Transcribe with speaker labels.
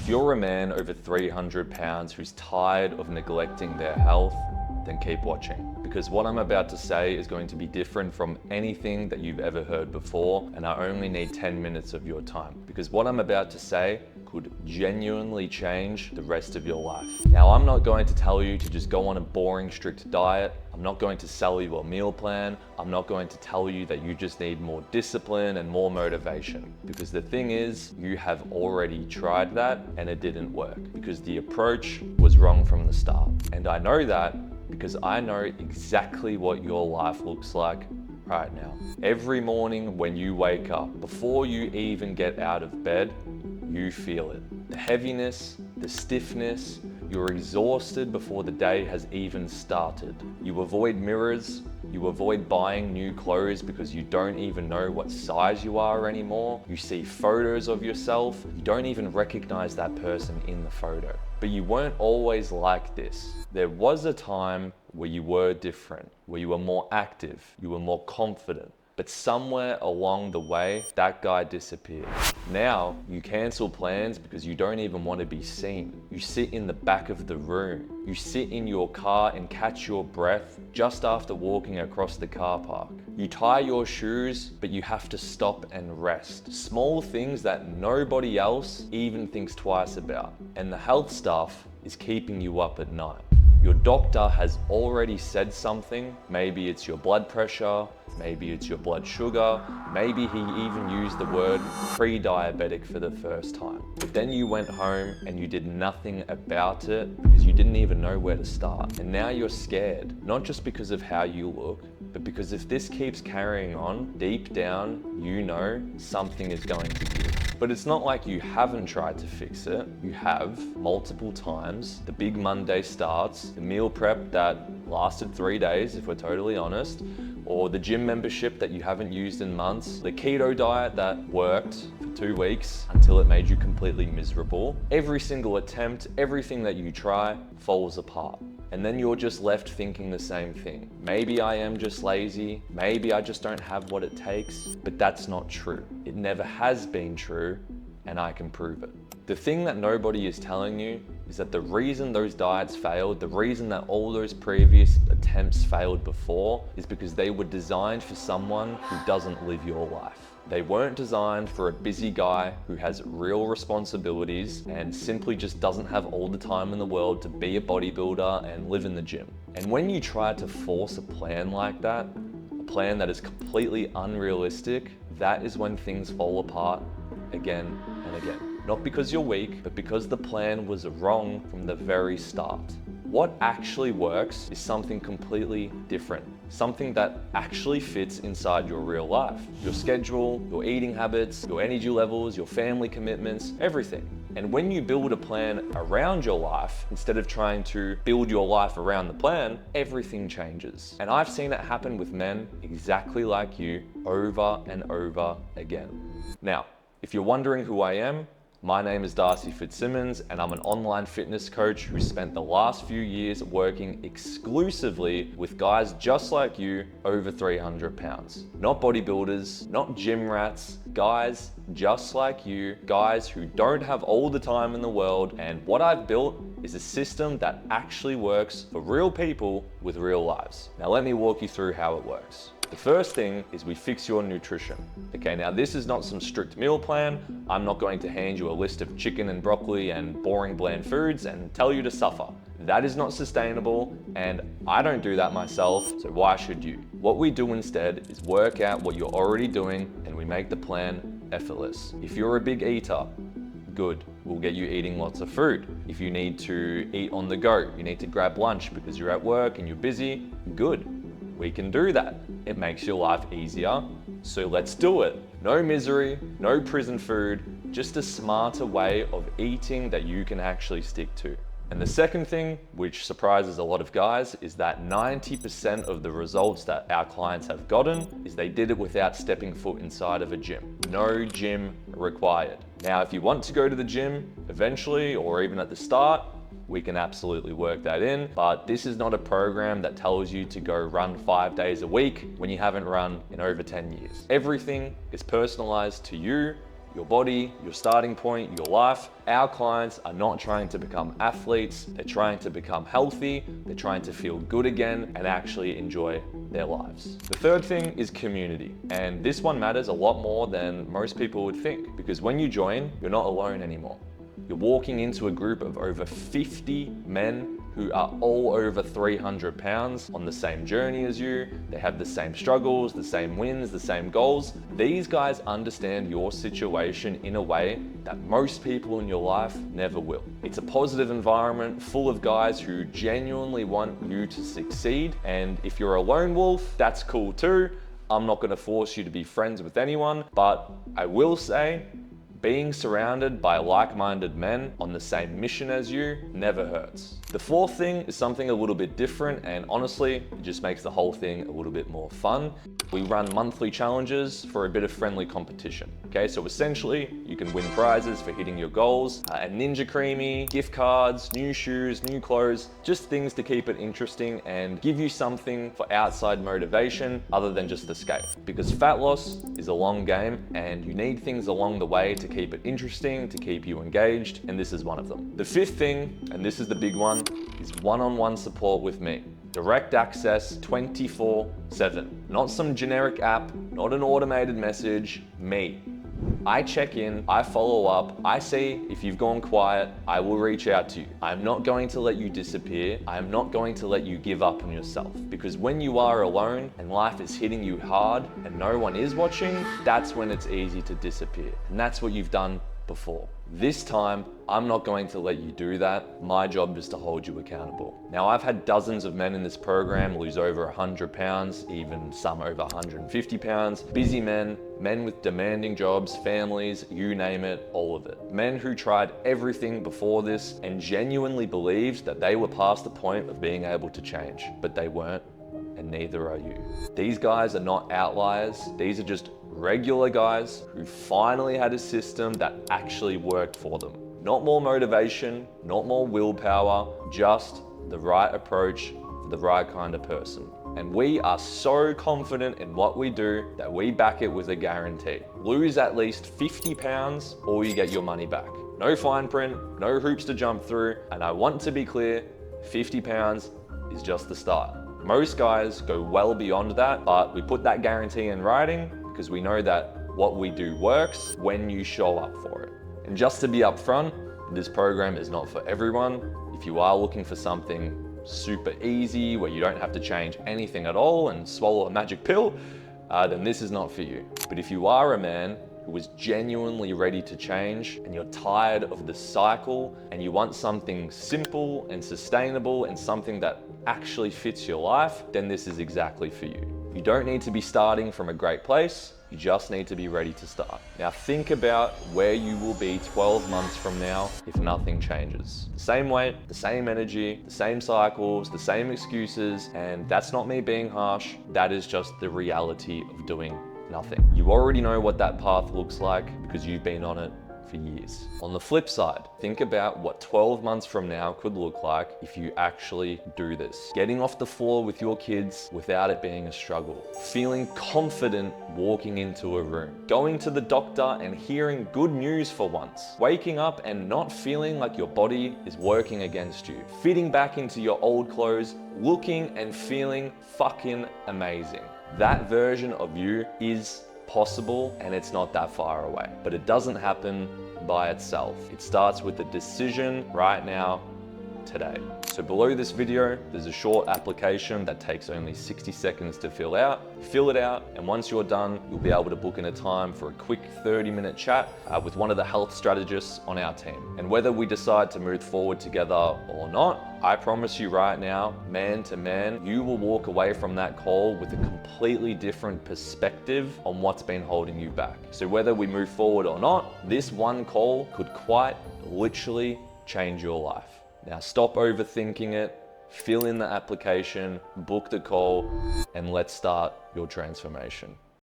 Speaker 1: If you're a man over 300 pounds who's tired of neglecting their health, then keep watching. Because what I'm about to say is going to be different from anything that you've ever heard before, and I only need 10 minutes of your time. Because what I'm about to say could genuinely change the rest of your life. Now, I'm not going to tell you to just go on a boring, strict diet. I'm not going to sell you a meal plan. I'm not going to tell you that you just need more discipline and more motivation. Because the thing is, you have already tried that and it didn't work. Because the approach was wrong from the start. And I know that because I know exactly what your life looks like right now. Every morning when you wake up, before you even get out of bed, you feel it. The heaviness, the stiffness, you're exhausted before the day has even started. You avoid mirrors, you avoid buying new clothes because you don't even know what size you are anymore. You see photos of yourself, you don't even recognize that person in the photo. But you weren't always like this. There was a time where you were different, where you were more active, you were more confident. But somewhere along the way, that guy disappeared. Now, you cancel plans because you don't even want to be seen. You sit in the back of the room. You sit in your car and catch your breath just after walking across the car park. You tie your shoes, but you have to stop and rest. Small things that nobody else even thinks twice about. And the health stuff is keeping you up at night. Your doctor has already said something. Maybe it's your blood pressure, maybe it's your blood sugar, maybe he even used the word pre-diabetic for the first time. But then you went home and you did nothing about it because you didn't even know where to start. And now you're scared, not just because of how you look, but because if this keeps carrying on, deep down, you know something is going to give. But it's not like you haven't tried to fix it. You have multiple times. The big Monday starts, the meal prep that lasted 3 days, if we're totally honest, or the gym membership that you haven't used in months, the keto diet that worked for 2 weeks until it made you completely miserable. Every single attempt, everything that you try falls apart. And then you're just left thinking the same thing. Maybe I am just lazy, maybe I just don't have what it takes, but that's not true. It never has been true, and I can prove it. The thing that nobody is telling you is that the reason those diets failed, the reason that all those previous attempts failed before, is because they were designed for someone who doesn't live your life. They weren't designed for a busy guy who has real responsibilities and simply just doesn't have all the time in the world to be a bodybuilder and live in the gym. And when you try to force a plan like that, a plan that is completely unrealistic, that is when things fall apart again and again. Not because you're weak, but because the plan was wrong from the very start. What actually works is something completely different. Something that actually fits inside your real life. Your schedule, your eating habits, your energy levels, your family commitments, everything. And when you build a plan around your life, instead of trying to build your life around the plan, everything changes. And I've seen it happen with men exactly like you over and over again. Now, if you're wondering who I am, my name is Darcy Fitzsimmons and I'm an online fitness coach who spent the last few years working exclusively with guys just like you over 300 pounds. Not bodybuilders, not gym rats, guys just like you, guys who don't have all the time in the world. And what I've built is a system that actually works for real people with real lives. Now let me walk you through how it works. The first thing is we fix your nutrition. Okay, now this is not some strict meal plan. I'm not going to hand you a list of chicken and broccoli and boring bland foods and tell you to suffer. That is not sustainable, and I don't do that myself, so why should you? What we do instead is work out what you're already doing and we make the plan effortless. If you're a big eater, good. We'll get you eating lots of food. If you need to eat on the go, you need to grab lunch because you're at work and you're busy, good. We can do that. It makes your life easier, so let's do it. No misery, no prison food, just a smarter way of eating that you can actually stick to. And the second thing, which surprises a lot of guys, is that 90% of the results that our clients have gotten is they did it without stepping foot inside of a gym. No gym required. Now, if you want to go to the gym eventually, or even at the start, we can absolutely work that in, but this is not a program that tells you to go run 5 days a week when you haven't run in over 10 years. Everything is personalized to you, your body, your starting point, your life. Our clients are not trying to become athletes, they're trying to become healthy, they're trying to feel good again and actually enjoy their lives. The third thing is community. And this one matters a lot more than most people would think, because when you join, you're not alone anymore. You're walking into a group of over 50 men who are all over 300 pounds on the same journey as you. They have the same struggles, the same wins, the same goals. These guys understand your situation in a way that most people in your life never will. It's a positive environment full of guys who genuinely want you to succeed. And if you're a lone wolf, that's cool too. I'm not gonna force you to be friends with anyone, but I will say, being surrounded by like-minded men on the same mission as you never hurts. The fourth thing is something a little bit different, and honestly, it just makes the whole thing a little bit more fun. We run monthly challenges for a bit of friendly competition. Okay, so essentially, you can win prizes for hitting your goals, a Ninja Creamy, gift cards, new shoes, new clothes, just things to keep it interesting and give you something for outside motivation other than just escape. Because fat loss is a long game and you need things along the way to keep it interesting, to keep you engaged, and this is one of them. The fifth thing, and this is the big one, is one-on-one support with me. Direct access 24/7. Not some generic app, not an automated message, me. I check in, I follow up, I see if you've gone quiet, I will reach out to you. I'm not going to let you disappear. I am not going to let you give up on yourself. Because when you are alone and life is hitting you hard and no one is watching, that's when it's easy to disappear. And that's what you've done before. This time, I'm not going to let you do that. My job is to hold you accountable. Now, I've had dozens of men in this program lose over 100 pounds, even some over 150 pounds. Busy men, men with demanding jobs, families, you name it, all of it. Men who tried everything before this and genuinely believed that they were past the point of being able to change, but they weren't, and neither are you. These guys are not outliers. These are just regular guys who finally had a system that actually worked for them. Not more motivation, not more willpower, just the right approach for the right kind of person. And we are so confident in what we do that we back it with a guarantee. Lose at least 50 pounds or you get your money back. No fine print, no hoops to jump through, and I want to be clear, 50 pounds is just the start. Most guys go well beyond that, but we put that guarantee in writing because we know that what we do works when you show up for it. And just to be upfront, this program is not for everyone. If you are looking for something super easy where you don't have to change anything at all and swallow a magic pill, then this is not for you. But if you are a man who is genuinely ready to change and you're tired of the cycle and you want something simple and sustainable and something that actually fits your life, then this is exactly for you. You don't need to be starting from a great place. You just need to be ready to start. Now think about where you will be 12 months from now if nothing changes. The same weight, the same energy, the same cycles, the same excuses, and that's not me being harsh. That is just the reality of doing nothing. You already know what that path looks like because you've been on it for years. On the flip side, think about what 12 months from now could look like if you actually do this. Getting off the floor with your kids without it being a struggle. Feeling confident walking into a room. Going to the doctor and hearing good news for once. Waking up and not feeling like your body is working against you. Fitting back into your old clothes, looking and feeling fucking amazing. That version of you is possible and it's not that far away, but it doesn't happen by itself. It starts with a decision right now, today. So below this video, there's a short application that takes only 60 seconds to fill out. Fill it out, and once you're done, you'll be able to book in a time for a quick 30-minute chat with one of the health strategists on our team. And whether we decide to move forward together or not, I promise you right now, man to man, you will walk away from that call with a completely different perspective on what's been holding you back. So whether we move forward or not, this one call could quite literally change your life. Now stop overthinking it, fill in the application, book the call, and let's start your transformation.